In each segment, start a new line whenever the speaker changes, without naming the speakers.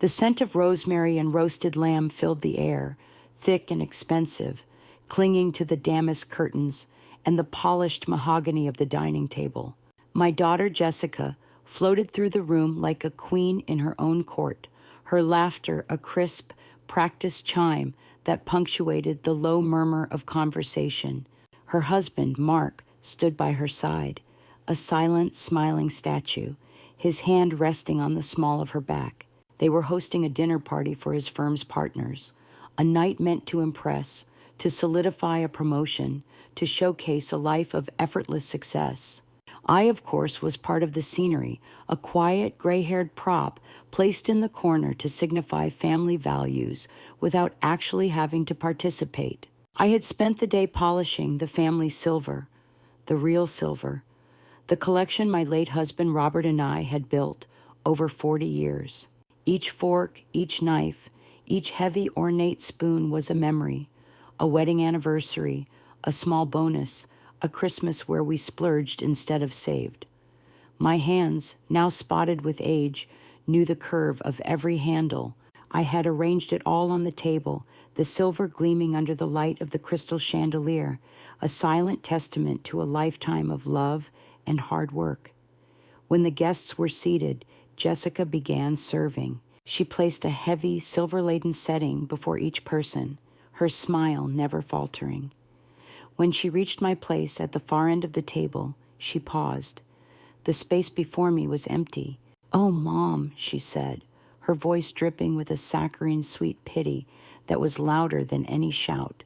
The scent of rosemary and roasted lamb filled the air, thick and expensive, clinging to the damask curtains and the polished mahogany of the dining table. My daughter Jessica floated through the room like a queen in her own court, her laughter a crisp, practiced chime that punctuated the low murmur of conversation. Her husband, Mark, stood by her side, a silent, smiling statue, his hand resting on the small of her back. They were hosting a dinner party for his firm's partners, a night meant to impress, to solidify a promotion, to showcase a life of effortless success. I, of course, was part of the scenery, a quiet, gray-haired prop placed in the corner to signify family values without actually having to participate. I had spent the day polishing the family silver, the real silver, the collection my late husband Robert and I had built over 40 years. Each fork, each knife, each heavy, ornate spoon was a memory, a wedding anniversary, a small bonus, a Christmas where we splurged instead of saved. My hands, now spotted with age, knew the curve of every handle. I had arranged it all on the table, the silver gleaming under the light of the crystal chandelier, a silent testament to a lifetime of love and hard work. When the guests were seated, Jessica began serving. She placed a heavy, silver-laden setting before each person, her smile never faltering. When she reached my place at the far end of the table, she paused. The space before me was empty. "Oh, Mom," she said, her voice dripping with a saccharine sweet pity that was louder than any shout.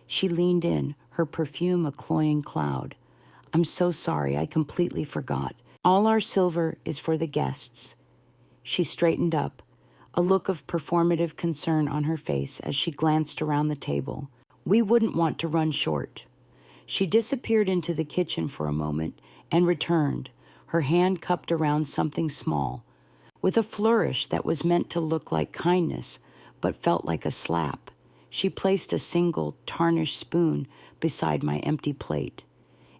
She leaned in, her perfume a cloying cloud. "I'm so sorry, I completely forgot. All our silver is for the guests." She straightened up, a look of performative concern on her face as she glanced around the table. "We wouldn't want to run short." She disappeared into the kitchen for a moment and returned, her hand cupped around something small, with a flourish that was meant to look like kindness but felt like a slap. She placed a single, tarnished spoon beside my empty plate.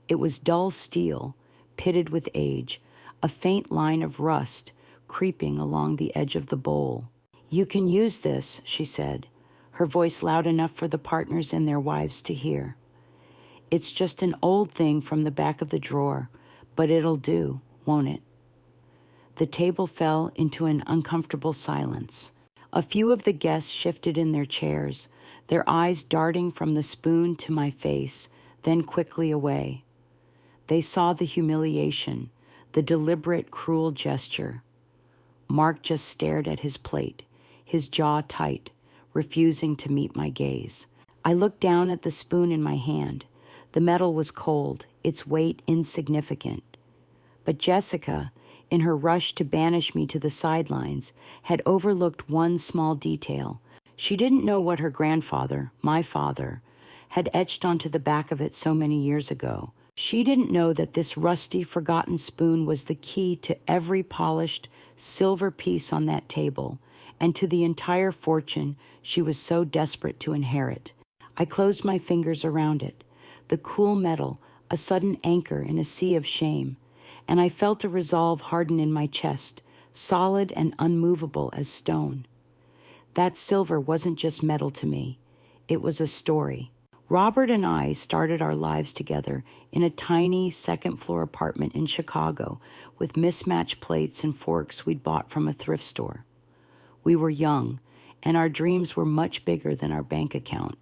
It was dull steel, pitted with age, a faint line of rust creeping along the edge of the bowl. "You can use this," she said, her voice loud enough for the partners and their wives to hear. "It's just an old thing from the back of the drawer, but it'll do, won't it?" The table fell into an uncomfortable silence. A few of the guests shifted in their chairs, their eyes darting from the spoon to my face, then quickly away. They saw the humiliation, the deliberate, cruel gesture. Mark just stared at his plate, his jaw tight, refusing to meet my gaze. I looked down at the spoon in my hand. The metal was cold, its weight insignificant. But Jessica, in her rush to banish me to the sidelines, had overlooked one small detail. She didn't know what her grandfather, my father, had etched onto the back of it so many years ago. She didn't know that this rusty, forgotten spoon was the key to every polished silver piece on that table, and to the entire fortune she was so desperate to inherit. I closed my fingers around it, the cool metal, a sudden anchor in a sea of shame, and I felt a resolve harden in my chest, solid and unmovable as stone. That silver wasn't just metal to me. It was a story. Robert and I started our lives together in a tiny second-floor apartment in Chicago with mismatched plates and forks we'd bought from a thrift store. We were young, and our dreams were much bigger than our bank account.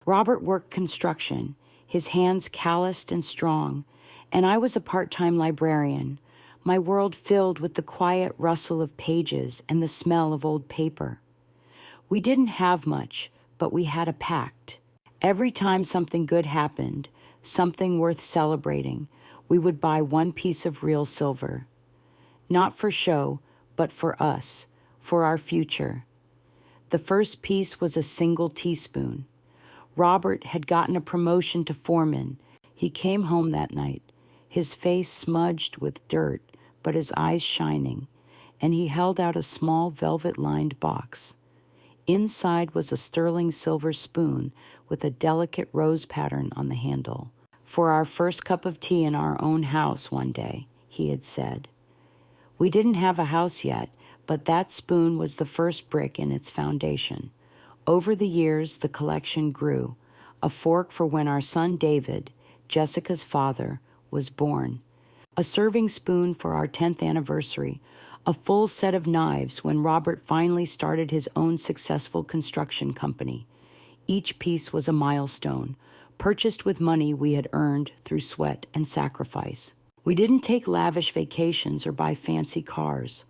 Robert worked construction, his hands calloused and strong, and I was a part-time librarian, my world filled with the quiet rustle of pages and the smell of old paper. We didn't have much, but we had a pact. Every time something good happened, something worth celebrating, we would buy one piece of real silver. Not for show, but for us, for our future. The first piece was a single teaspoon. Robert had gotten a promotion to foreman. He came home that night, his face smudged with dirt, but his eyes shining, and he held out a small velvet-lined box. Inside was a sterling silver spoon with a delicate rose pattern on the handle. "For our first cup of tea in our own house one day," he had said. We didn't have a house yet, But that spoon was the first brick in its foundation. Over the years, the collection grew, a fork for when our son David, Jessica's father, was born, a serving spoon for our 10th anniversary, a full set of knives when Robert finally started his own successful construction company. Each piece was a milestone, purchased with money we had earned through sweat and sacrifice. We didn't take lavish vacations or buy fancy cars.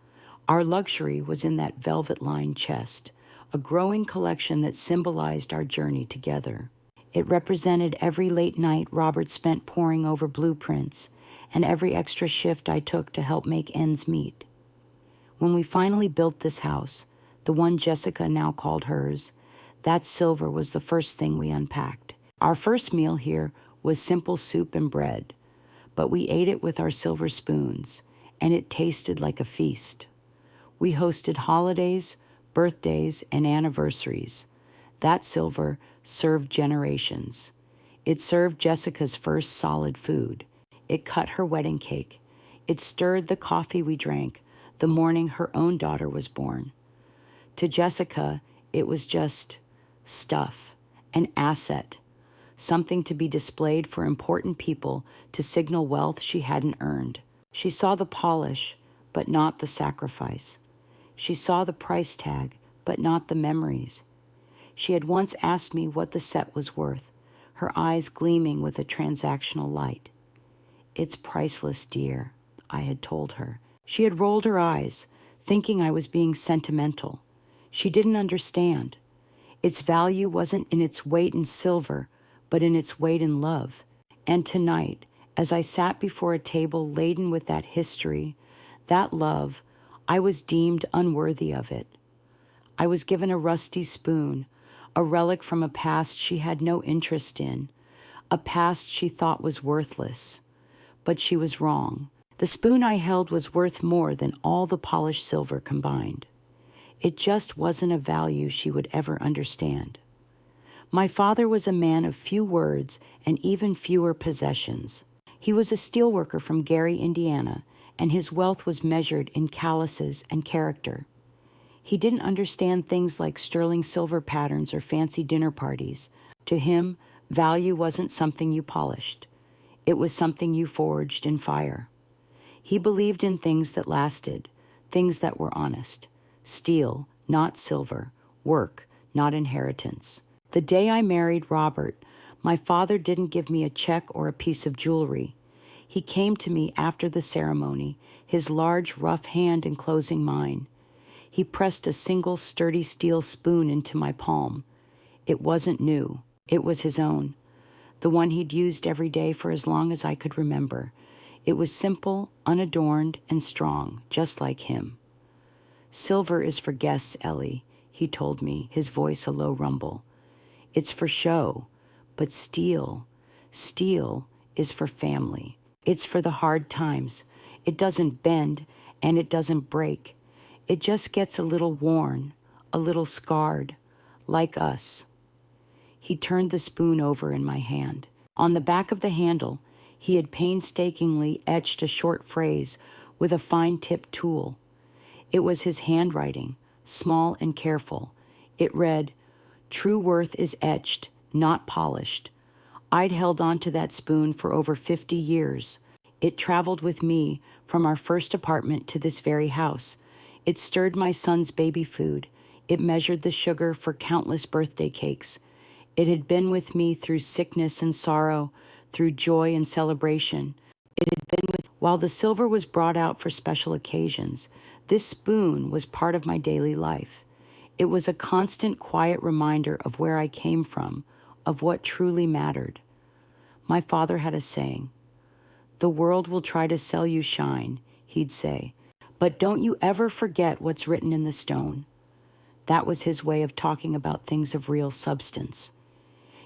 Our luxury was in that velvet-lined chest, a growing collection that symbolized our journey together. It represented every late night Robert spent poring over blueprints and every extra shift I took to help make ends meet. When we finally built this house, the one Jessica now called hers, that silver was the first thing we unpacked. Our first meal here was simple soup and bread, but we ate it with our silver spoons, and it tasted like a feast. We hosted holidays, birthdays, and anniversaries. That silver served generations. It served Jessica's first solid food. It cut her wedding cake. It stirred the coffee we drank the morning her own daughter was born. To Jessica, it was just stuff, an asset, something to be displayed for important people to signal wealth she hadn't earned. She saw the polish, but not the sacrifice. She saw the price tag, but not the memories. She had once asked me what the set was worth, her eyes gleaming with a transactional light. "It's priceless, dear," I had told her. She had rolled her eyes, thinking I was being sentimental. She didn't understand. Its value wasn't in its weight in silver, but in its weight in love. And tonight, as I sat before a table laden with that history, that love, I was deemed unworthy of it. I was given a rusty spoon, a relic from a past she had no interest in, a past she thought was worthless. But she was wrong. The spoon I held was worth more than all the polished silver combined. It just wasn't a value she would ever understand. My father was a man of few words and even fewer possessions. He was a steelworker from Gary, Indiana, and his wealth was measured in calluses and character. He didn't understand things like sterling silver patterns or fancy dinner parties. To him, value wasn't something you polished. It was something you forged in fire. He believed in things that lasted, things that were honest. Steel, not silver. Work, not inheritance. The day I married Robert, my father didn't give me a check or a piece of jewelry. He came to me after the ceremony, his large, rough hand enclosing mine. He pressed a single sturdy steel spoon into my palm. It wasn't new. It was his own, the one he'd used every day for as long as I could remember. It was simple, unadorned, and strong, just like him. "Silver is for guests, Ellie," he told me, his voice a low rumble. "It's for show, but steel is for family. It's for the hard times. It doesn't bend, and it doesn't break. It just gets a little worn, a little scarred, like us." He turned the spoon over in my hand. On the back of the handle, he had painstakingly etched a short phrase with a fine-tipped tool. It was his handwriting, small and careful. It read, "True worth is etched, not polished." I'd held on to that spoon for over 50 years. It traveled with me from our first apartment to this very house. It stirred my son's baby food. It measured the sugar for countless birthday cakes. It had been with me through sickness and sorrow, through joy and celebration. It had been with, while the silver was brought out for special occasions, this spoon was part of my daily life. It was a constant, quiet reminder of where I came from, of what truly mattered. My father had a saying, "The world will try to sell you shine," he'd say, "but don't you ever forget what's written in the stone." That was his way of talking about things of real substance.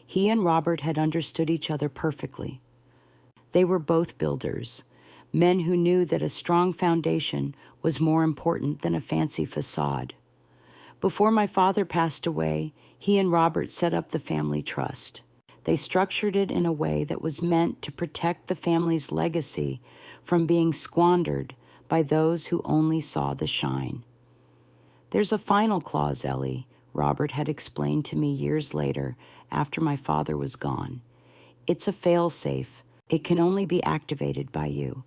He and Robert had understood each other perfectly. They were both builders, men who knew that a strong foundation was more important than a fancy facade. Before my father passed away, he and Robert set up the family trust. They structured it in a way that was meant to protect the family's legacy from being squandered by those who only saw the shine. There's a final clause, Ellie, Robert had explained to me years later after my father was gone. It's a fail-safe. It can only be activated by you,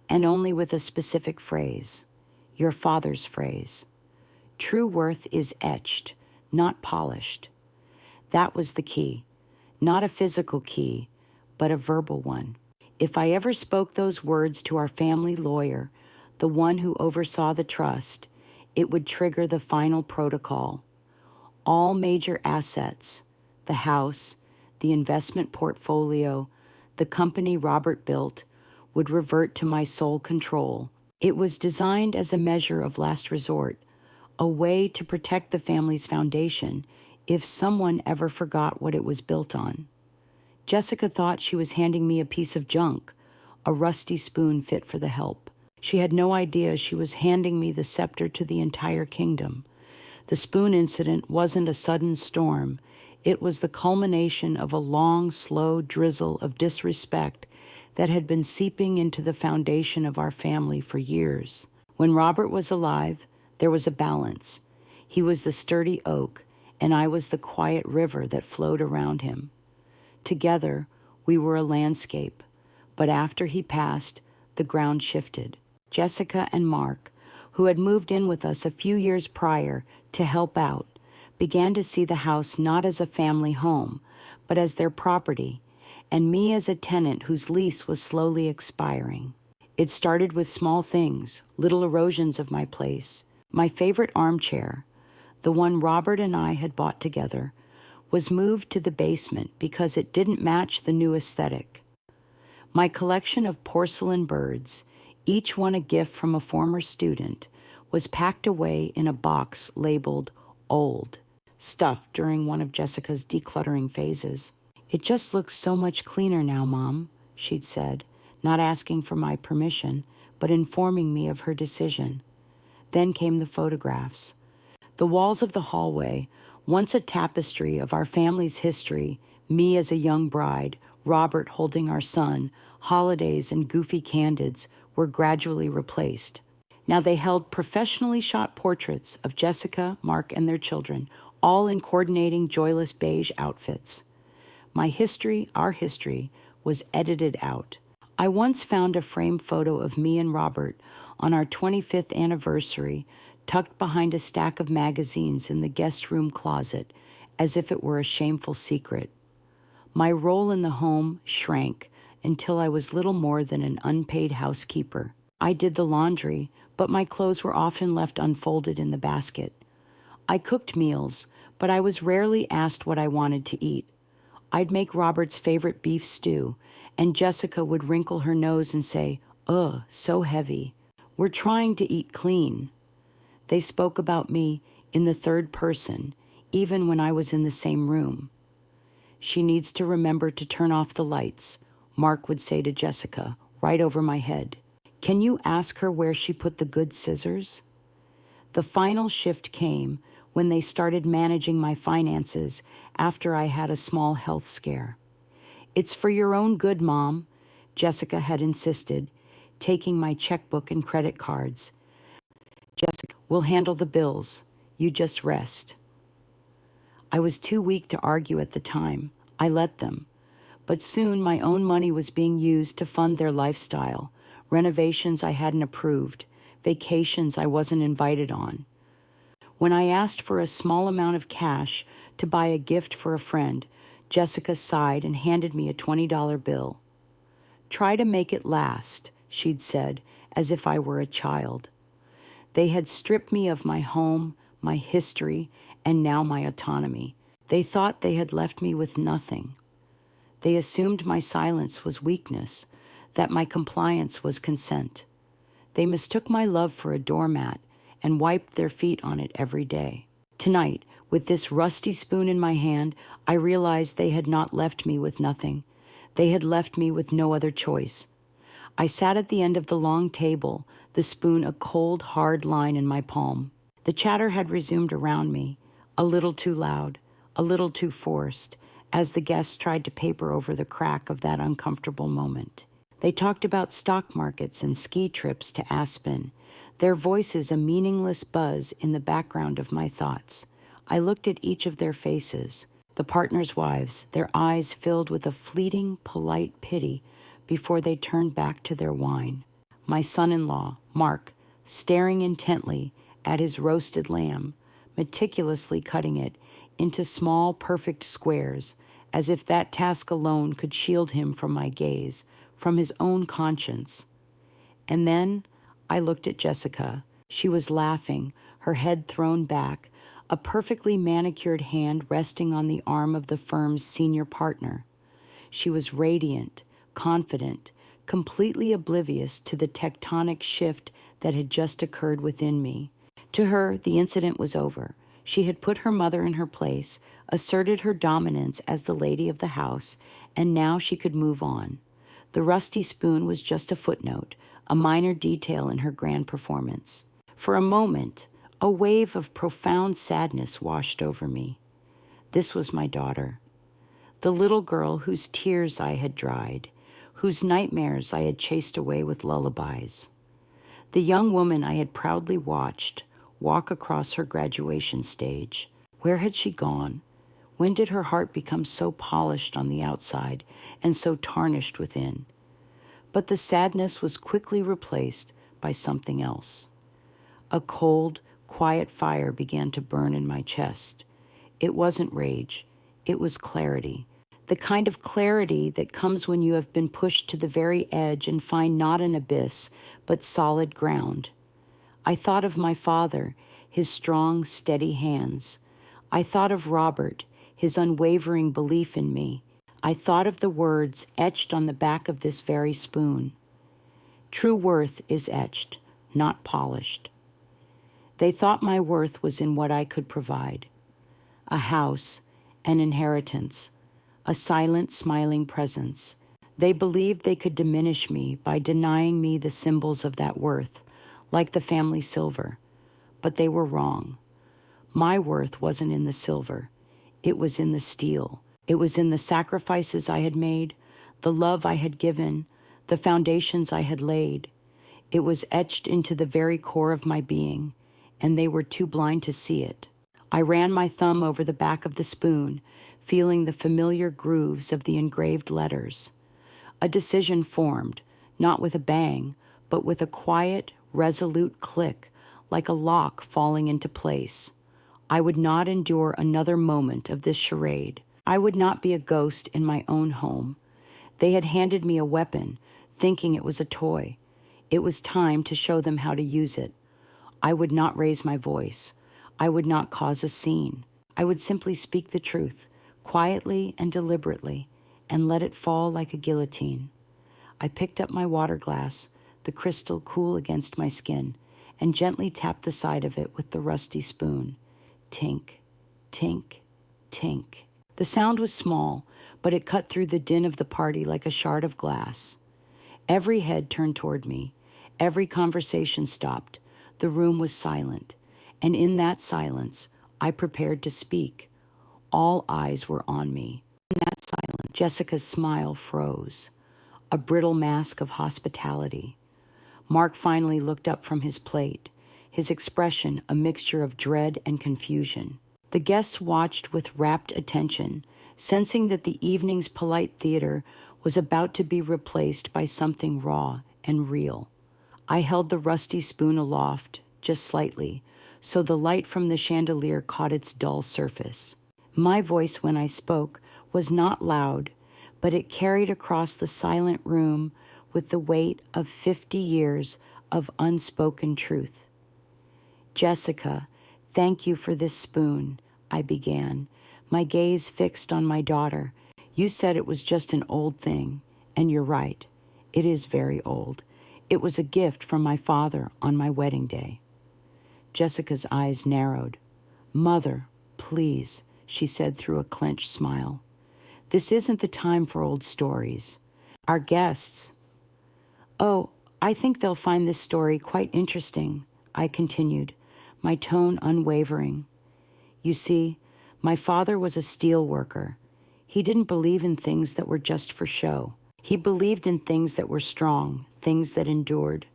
and only with a specific phrase, your father's phrase. True worth is etched, not polished. That was the key, not a physical key, but a verbal one. If I ever spoke those words to our family lawyer, the one who oversaw the trust, it would trigger the final protocol. All major assets, the house, the investment portfolio, the company Robert built, would revert to my sole control. It was designed as a measure of last resort, a way to protect the family's foundation if someone ever forgot what it was built on. Jessica thought she was handing me a piece of junk, a rusty spoon fit for the help. She had no idea she was handing me the scepter to the entire kingdom. The spoon incident wasn't a sudden storm. It was the culmination of a long, slow drizzle of disrespect that had been seeping into the foundation of our family for years. When Robert was alive, there was a balance. He was the sturdy oak, and I was the quiet river that flowed around him. Together, we were a landscape, but after he passed, the ground shifted. Jessica and Mark, who had moved in with us a few years prior to help out, began to see the house not as a family home, but as their property, and me as a tenant whose lease was slowly expiring. It started with small things, little erosions of my place. My favorite armchair, the one Robert and I had bought together, was moved to the basement because it didn't match the new aesthetic. My collection of porcelain birds, each one a gift from a former student, was packed away in a box labeled old, stuffed during one of Jessica's decluttering phases. It just looks so much cleaner now, Mom, she'd said, not asking for my permission, but informing me of her decision. Then came the photographs. The walls of the hallway, once a tapestry of our family's history, me as a young bride, Robert holding our son, holidays and goofy candids, were gradually replaced. Now they held professionally shot portraits of Jessica, Mark, and their children, all in coordinating joyless beige outfits. My history, our history, was edited out. I once found a framed photo of me and Robert on our 25th anniversary, tucked behind a stack of magazines in the guest room closet, as if it were a shameful secret. My role in the home shrank until I was little more than an unpaid housekeeper. I did the laundry, but my clothes were often left unfolded in the basket. I cooked meals, but I was rarely asked what I wanted to eat. I'd make Robert's favorite beef stew, and Jessica would wrinkle her nose and say, "Ugh, so heavy." We're trying to eat clean. They spoke about me in the third person, even when I was in the same room. She needs to remember to turn off the lights, Mark would say to Jessica, right over my head. Can you ask her where she put the good scissors? The final shift came when they started managing my finances after I had a small health scare. It's for your own good, Mom, Jessica had insisted, taking my checkbook and credit cards. Jessica, we'll handle the bills. You just rest. I was too weak to argue at the time. I let them. But soon my own money was being used to fund their lifestyle, renovations I hadn't approved, vacations I wasn't invited on. When I asked for a small amount of cash to buy a gift for a friend, Jessica sighed and handed me a $20 bill. Try to make it last, she'd said, as if I were a child. They had stripped me of my home, my history, and now my autonomy. They thought they had left me with nothing. They assumed my silence was weakness, that my compliance was consent. They mistook my love for a doormat and wiped their feet on it every day. Tonight, with this rusty spoon in my hand, I realized they had not left me with nothing. They had left me with no other choice. I sat at the end of the long table, the spoon a cold, hard line in my palm. The chatter had resumed around me, a little too loud, a little too forced, as the guests tried to paper over the crack of that uncomfortable moment. They talked about stock markets and ski trips to Aspen, their voices a meaningless buzz in the background of my thoughts. I looked at each of their faces, the partners' wives, their eyes filled with a fleeting, polite pity before they turned back to their wine. My son-in-law, Mark, staring intently at his roasted lamb, meticulously cutting it into small, perfect squares, as if that task alone could shield him from my gaze, from his own conscience. And then I looked at Jessica. She was laughing, her head thrown back, a perfectly manicured hand resting on the arm of the firm's senior partner. She was radiant, confident, completely oblivious to the tectonic shift that had just occurred within me. To her, the incident was over. She had put her mother in her place, asserted her dominance as the lady of the house, and now she could move on. The rusty spoon was just a footnote, a minor detail in her grand performance. For a moment, a wave of profound sadness washed over me. This was my daughter, the little girl whose tears I had dried, whose nightmares I had chased away with lullabies. The young woman I had proudly watched walk across her graduation stage. Where had she gone? When did her heart become so polished on the outside and so tarnished within? But the sadness was quickly replaced by something else. A cold, quiet fire began to burn in my chest. It wasn't rage. It was clarity. The kind of clarity that comes when you have been pushed to the very edge and find not an abyss, but solid ground. I thought of my father, his strong, steady hands. I thought of Robert, his unwavering belief in me. I thought of the words etched on the back of this very spoon. True worth is etched, not polished. They thought my worth was in what I could provide. A house, an inheritance, a silent, smiling presence. They believed they could diminish me by denying me the symbols of that worth, like the family silver. But they were wrong. My worth wasn't in the silver. It was in the steel. It was in the sacrifices I had made, the love I had given, the foundations I had laid. It was etched into the very core of my being, and they were too blind to see it. I ran my thumb over the back of the spoon, feeling the familiar grooves of the engraved letters. A decision formed, not with a bang, but with a quiet, resolute click, like a lock falling into place. I would not endure another moment of this charade. I would not be a ghost in my own home. They had handed me a weapon, thinking it was a toy. It was time to show them how to use it. I would not raise my voice. I would not cause a scene. I would simply speak the truth, quietly and deliberately, and let it fall like a guillotine. I picked up my water glass, the crystal cool against my skin, and gently tapped the side of it with the rusty spoon. Tink, tink, tink. The sound was small, but it cut through the din of the party like a shard of glass. Every head turned toward me. Every conversation stopped. The room was silent, and in that silence, I prepared to speak. All eyes were on me. In that silence, Jessica's smile froze, a brittle mask of hospitality. Mark finally looked up from his plate, his expression a mixture of dread and confusion. The guests watched with rapt attention, sensing that the evening's polite theater was about to be replaced by something raw and real. I held the rusty spoon aloft, just slightly, so the light from the chandelier caught its dull surface. My voice, when I spoke, was not loud, but it carried across the silent room with the weight of 50 years of unspoken truth. Jessica, thank you for this spoon, I began, my gaze fixed on my daughter. You said it was just an old thing, and you're right. It is very old. It was a gift from my father on my wedding day. Jessica's eyes narrowed. Mother, please, she said through a clenched smile. This isn't the time for old stories. Our guests... Oh, I think they'll find this story quite interesting, I continued, my tone unwavering. You see, my father was a steel worker. He didn't believe in things that were just for show. He believed in things that were strong, things that endured.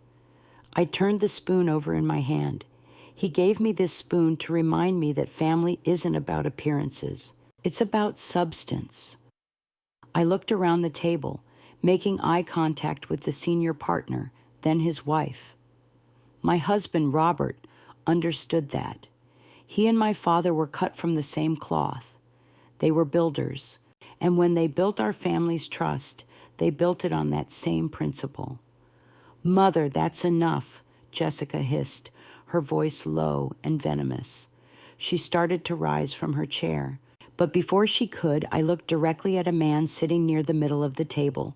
I turned the spoon over in my hand. He gave me this spoon to remind me that family isn't about appearances. It's about substance. I looked around the table, making eye contact with the senior partner, then his wife. My husband, Robert, understood that. He and my father were cut from the same cloth. They were builders, and when they built our family's trust, they built it on that same principle. "Mother, that's enough," Jessica hissed, her voice low and venomous. She started to rise from her chair, but before she could, I looked directly at a man sitting near the middle of the table.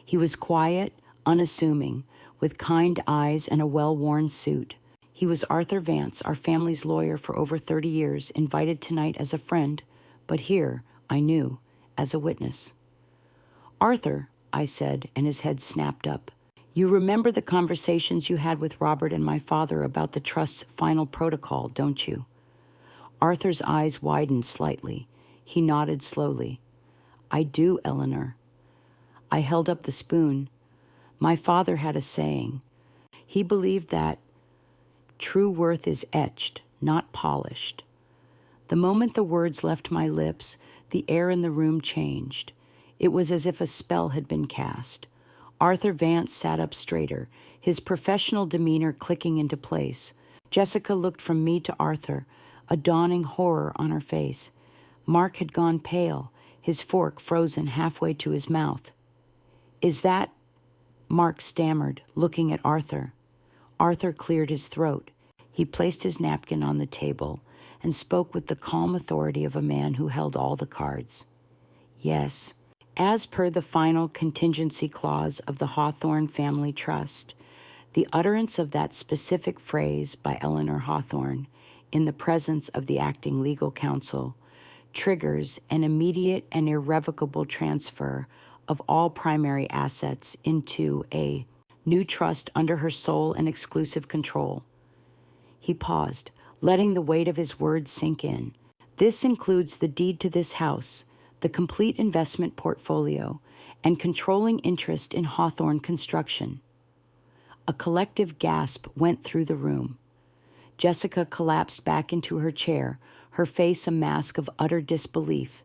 He was quiet, unassuming, with kind eyes and a well-worn suit. He was Arthur Vance, our family's lawyer for over 30 years, invited tonight as a friend, but here, I knew, as a witness. "Arthur," I said, and his head snapped up. "You remember the conversations you had with Robert and my father about the trust's final protocol, don't you?" Arthur's eyes widened slightly. He nodded slowly. "I do, Eleanor." I held up the spoon. My father had a saying. He believed that true worth is etched, not polished. The moment the words left my lips, the air in the room changed. It was as if a spell had been cast. Arthur Vance sat up straighter, his professional demeanor clicking into place. Jessica looked from me to Arthur, a dawning horror on her face. Mark had gone pale, his fork frozen halfway to his mouth. "Is that—" Mark stammered, looking at Arthur. Arthur cleared his throat. He placed his napkin on the table and spoke with the calm authority of a man who held all the cards. "Yes, as per the final contingency clause of the Hawthorne Family Trust, the utterance of that specific phrase by Eleanor Hawthorne in the presence of the acting legal counsel triggers an immediate and irrevocable transfer of all primary assets into a new trust under her sole and exclusive control." He paused, letting the weight of his words sink in. "This includes the deed to this house, the complete investment portfolio, and controlling interest in Hawthorne Construction." A collective gasp went through the room. Jessica collapsed back into her chair, her face a mask of utter disbelief.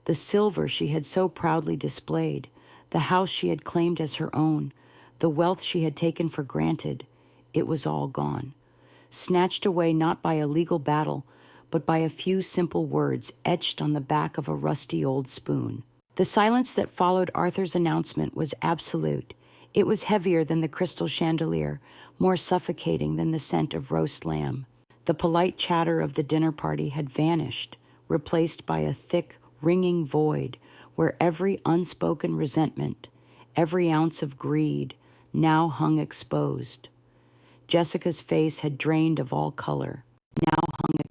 The silver she had so proudly displayed, the house she had claimed as her own, the wealth she had taken for granted, it was all gone. Snatched away not by a legal battle, but by a few simple words etched on the back of a rusty old spoon. The silence that followed Arthur's announcement was absolute. It was heavier than the crystal chandelier, more suffocating than the scent of roast lamb. The polite chatter of the dinner party had vanished, replaced by a thick, ringing void where every unspoken resentment, every ounce of greed, now hung exposed. Jessica's face had drained of all color.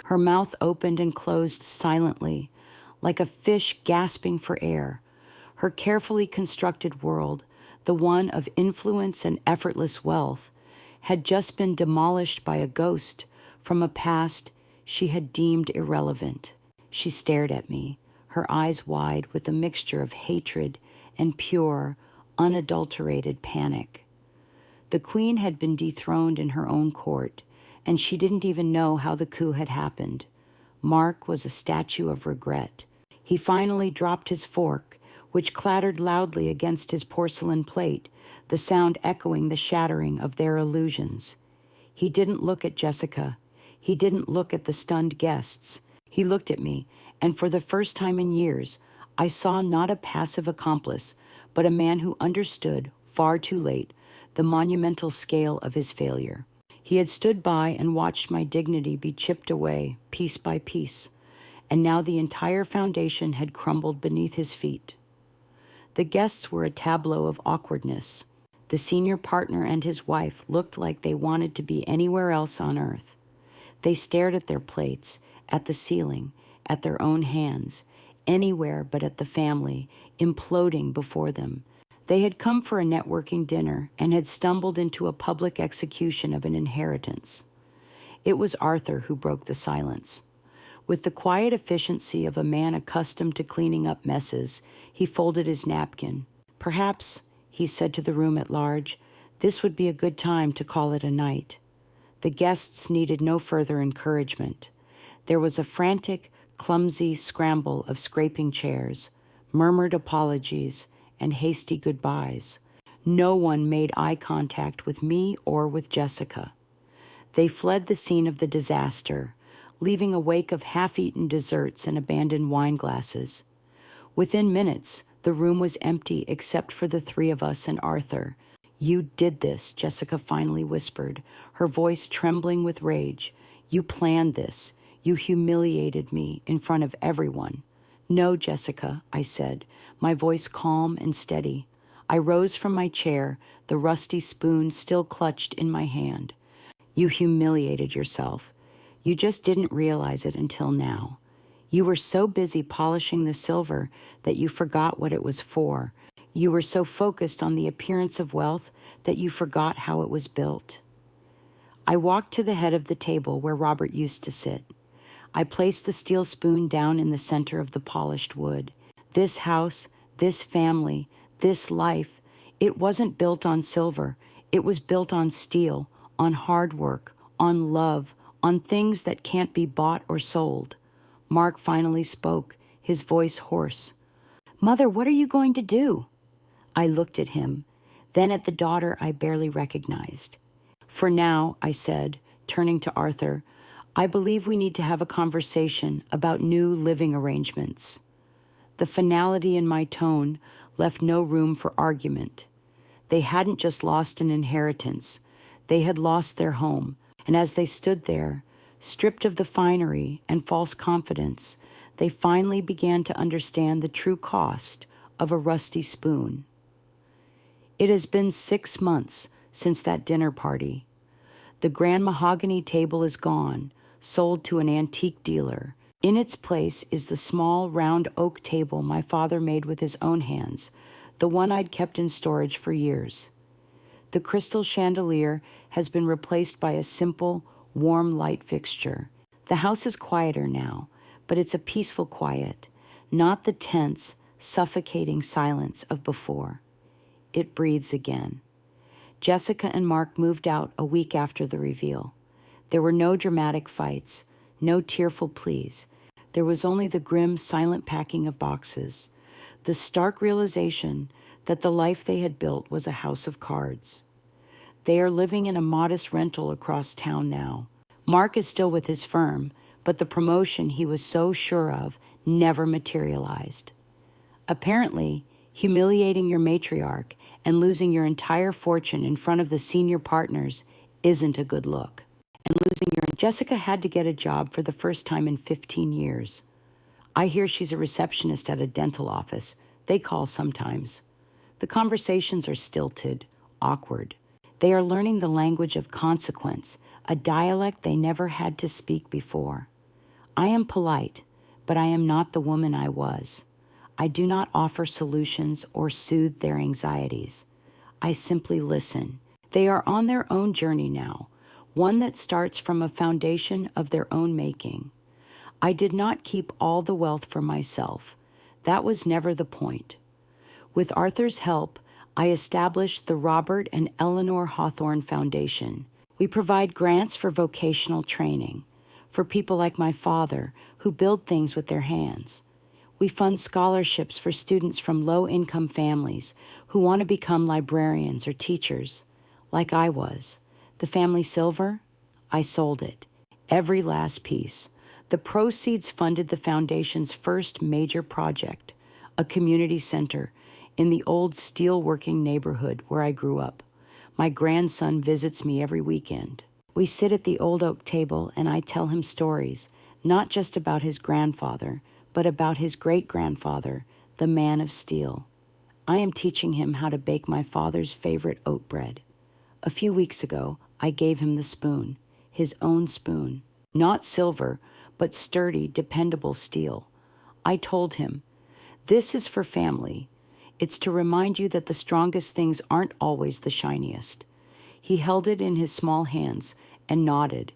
Her mouth opened and closed silently, like a fish gasping for air. Her carefully constructed world, the one of influence and effortless wealth, had just been demolished by a ghost from a past she had deemed irrelevant. She stared at me, her eyes wide with a mixture of hatred and pure, unadulterated panic. The queen had been dethroned in her own court, and she didn't even know how the coup had happened. Mark was a statue of regret. He finally dropped his fork, which clattered loudly against his porcelain plate, the sound echoing the shattering of their illusions. He didn't look at Jessica. He didn't look at the stunned guests. He looked at me, and for the first time in years, I saw not a passive accomplice, but a man who understood, far too late, the monumental scale of his failure. He had stood by and watched my dignity be chipped away, piece by piece, and now the entire foundation had crumbled beneath his feet. The guests were a tableau of awkwardness. The senior partner and his wife looked like they wanted to be anywhere else on earth. They stared at their plates, at the ceiling, at their own hands, anywhere but at the family, imploding before them. They had come for a networking dinner and had stumbled into a public execution of an inheritance. It was Arthur who broke the silence. With the quiet efficiency of a man accustomed to cleaning up messes, he folded his napkin. "Perhaps," he said to the room at large, This would be a good time to call it a night. The guests needed no further encouragement. There was a frantic, clumsy scramble of scraping chairs, murmured apologies, and hasty goodbyes. No one made eye contact with me or with Jessica. They fled the scene of the disaster, leaving a wake of half-eaten desserts and abandoned wine glasses. Within minutes, the room was empty except for the three of us and Arthur. "You did this," Jessica finally whispered, her voice trembling with rage. "You planned this. You humiliated me in front of everyone." "No, Jessica," I said, my voice calm and steady. I rose from my chair, the rusty spoon still clutched in my hand. "You humiliated yourself. You just didn't realize it until now. You were so busy polishing the silver that you forgot what it was for. You were so focused on the appearance of wealth that you forgot how it was built." I walked to the head of the table where Robert used to sit. I placed the steel spoon down in the center of the polished wood. This house, this family, this life, it wasn't built on silver. It was built on steel, on hard work, on love, on things that can't be bought or sold. Mark finally spoke, his voice hoarse. "Mother, what are you going to do?" I looked at him, then at the daughter I barely recognized. "For now," I said, turning to Arthur, "I believe we need to have a conversation about new living arrangements." The finality in my tone left no room for argument. They hadn't just lost an inheritance. They had lost their home, and as they stood there, stripped of the finery and false confidence, they finally began to understand the true cost of a rusty spoon. It has been 6 months since that dinner party. The grand mahogany table is gone, sold to an antique dealer. In its place is the small, round oak table my father made with his own hands, the one I'd kept in storage for years. The crystal chandelier has been replaced by a simple, warm light fixture. The house is quieter now, but it's a peaceful quiet, not the tense, suffocating silence of before. It breathes again. Jessica and Mark moved out a week after the reveal. There were no dramatic fights, no tearful pleas. There was only the grim, silent packing of boxes, the stark realization that the life they had built was a house of cards. They are living in a modest rental across town now. Mark is still with his firm, but the promotion he was so sure of never materialized. Apparently, humiliating your matriarch and losing your entire fortune in front of the senior partners isn't a good look. Jessica had to get a job for the first time in 15 years. I hear she's a receptionist at a dental office. They call sometimes. The conversations are stilted, awkward. They are learning the language of consequence, a dialect they never had to speak before. I am polite, but I am not the woman I was. I do not offer solutions or soothe their anxieties. I simply listen. They are on their own journey now, one that starts from a foundation of their own making. I did not keep all the wealth for myself. That was never the point. With Arthur's help, I established the Robert and Eleanor Hawthorne Foundation. We provide grants for vocational training, for people like my father who build things with their hands. We fund scholarships for students from low-income families who want to become librarians or teachers, like I was. The family silver? I sold it. Every last piece. The proceeds funded the foundation's first major project, a community center in the old steelworking neighborhood where I grew up. My grandson visits me every weekend. We sit at the old oak table and I tell him stories, not just about his grandfather, but about his great-grandfather, the man of steel. I am teaching him how to bake my father's favorite oat bread. A few weeks ago, I gave him the spoon, his own spoon, not silver, but sturdy, dependable steel. I told him, "This is for family. It's to remind you that the strongest things aren't always the shiniest." He held it in his small hands and nodded,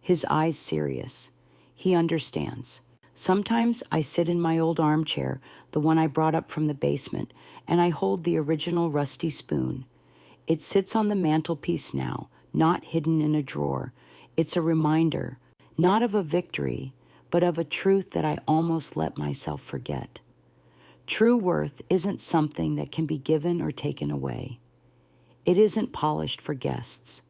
his eyes serious. He understands. Sometimes I sit in my old armchair, the one I brought up from the basement, and I hold the original rusty spoon. It sits on the mantelpiece now, not hidden in a drawer. It's a reminder, not of a victory, but of a truth that I almost let myself forget. True worth isn't something that can be given or taken away. It isn't polished for guests.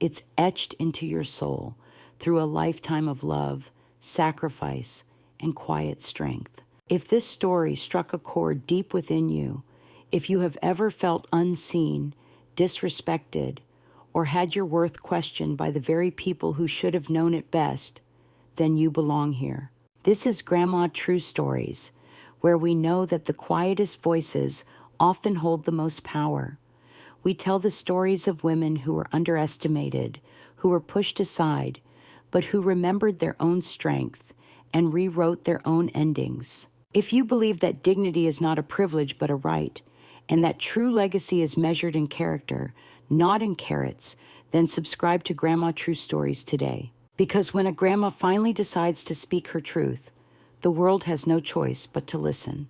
It's etched into your soul through a lifetime of love, sacrifice, and quiet strength. If this story struck a chord deep within you, if you have ever felt unseen, disrespected, or had your worth questioned by the very people who should have known it best, then you belong here. This is Grandma True Stories, where we know that the quietest voices often hold the most power. We tell the stories of women who were underestimated, who were pushed aside, but who remembered their own strength and rewrote their own endings. If you believe that dignity is not a privilege but a right, and that true legacy is measured in character, not in carrots, then subscribe to Grandma True Stories today. Because when a grandma finally decides to speak her truth, the world has no choice but to listen.